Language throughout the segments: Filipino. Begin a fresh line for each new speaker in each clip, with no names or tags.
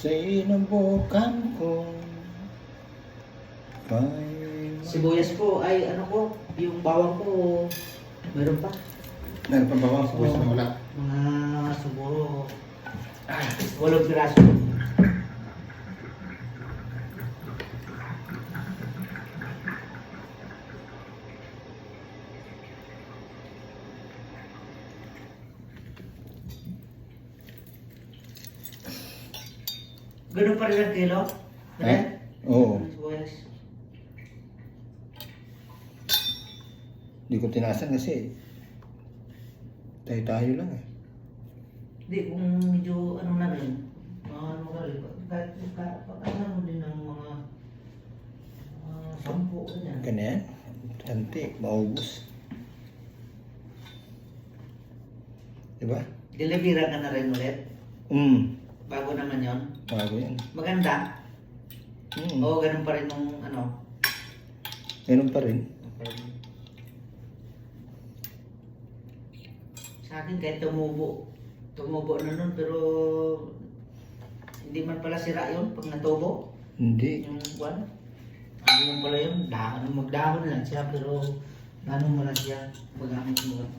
sa inabukan ko.
Sibuyas po, ay ano ko, yung bawang ko, meron pa.
Meron pa bawang, sibuyas na wala.
Mga siguro, 8 piraso. Ganun pa rin ang kilo?
Oo.
Sibuyas.
Hindi ko tinasan kasi tayo-tayo lang eh.
Hindi, kung medyo ano na rin, ano ka rin, kahit ano din ng mga 10 ganyan.
Ganyan. Tanti, maubos. Diba?
Delivera ka na rin ulit? Bago naman yon.
Bago yan.
Maganda? Oo, ganun pa rin nung ano.
Ganun pa rin.
Sa akin kahit tumubo na nun, pero hindi man pala sira yun pag natubo.
Hindi.
Yung buwan. Ano lang pala yun, magdahon lang siya, pero ano mo lang siya, magamit mo lang.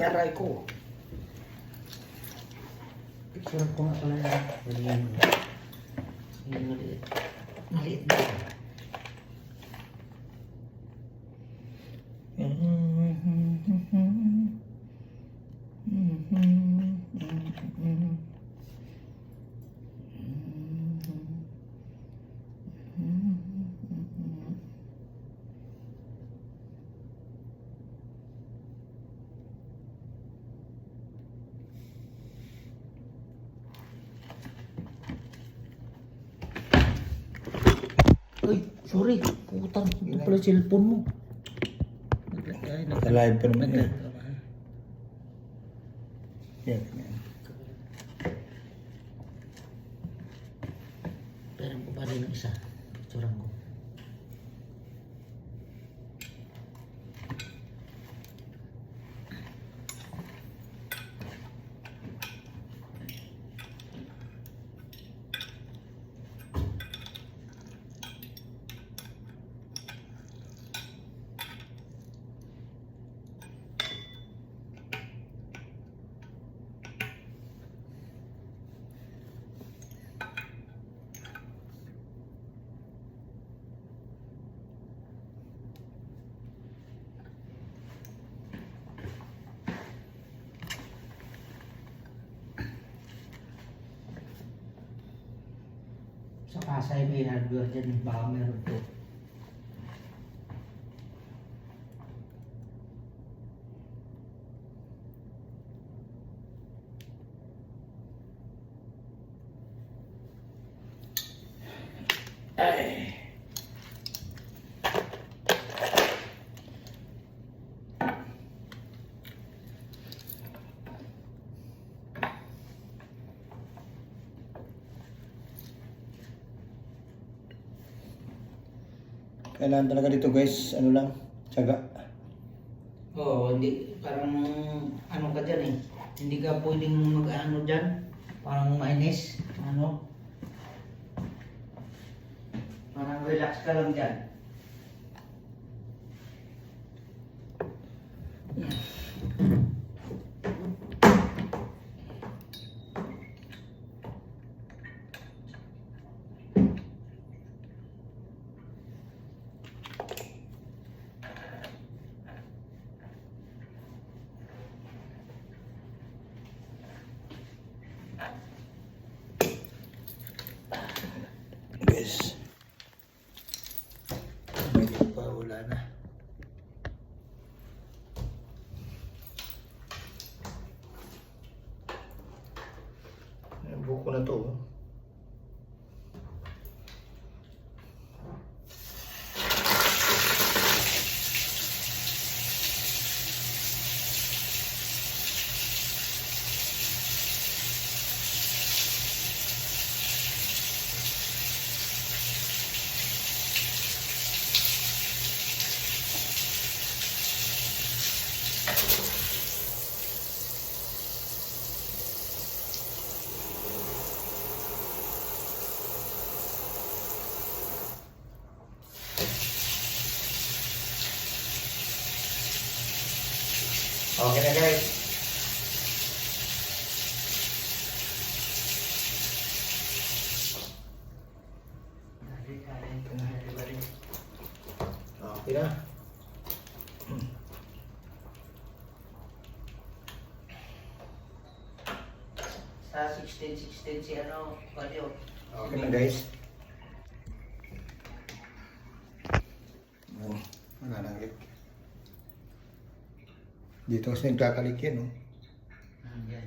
Aray ko.
Picture ko nga pala yan. Pwede yan. Yung maliit. Maliit na. Uy, sorry. Putang. Ito pala cellphone mo.
Naka-live pa naman yan. Yan.
Pero ko pa rin ang isa. Picturean ko. Sa Pasay may hardware dyan, baka meron to.
Ay. Kailangan talaga dito guys, ano lang, tiyaga.
Oo, hindi, parang ano ka dyan eh. Hindi ka pwedeng mag-ano dyan. Parang mainis, ano. Parang relax ka lang dyan.
Guys. Medyo pa wala na. Yung buko na to.
Okay na guys.
Okay na.
Sa 16 si ano, Kalyo.
Okay na guys. Wala nang lik. Dito kasi nagkakalik yan, no?
Yan.